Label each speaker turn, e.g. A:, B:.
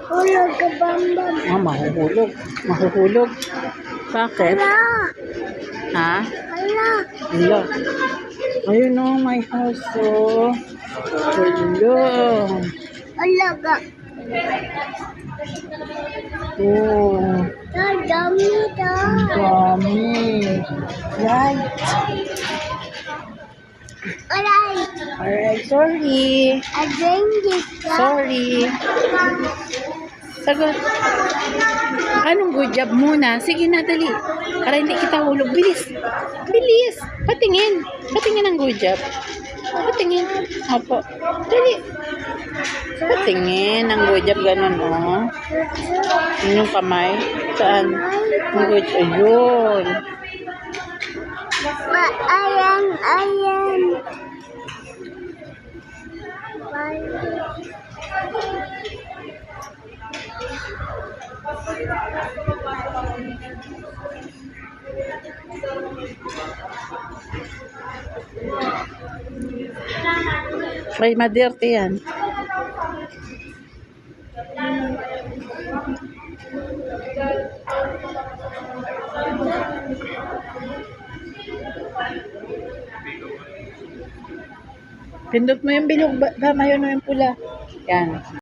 A: Hulog ka, Bambam.
B: Mahuhulog. Mahuhulog. Bakit?
A: Hala.
B: Ha?
A: Hala.
B: Hello. Ayun o, my house o. Hello.
A: Hala ka.
B: Oh,
A: Dami ka.
B: ang dami. Right.
A: Alright.
B: Alright, sorry.
A: I drink this ka.
B: Sorry. Sagot. Anong good job muna? Sige na, dali. Para hindi kita hulog. Bilis. Bilis. Patingin. Patingin ang good job. Patingin. Opo. Dali. Patingin ang good job. Ganun, oh. Yun yung kamay. Saan? Ang good job. Ayun.
A: Ayan, ayan.
B: May maderte yan. Pindot mo yung bilog ba? Mayon mo yung pula. Yan.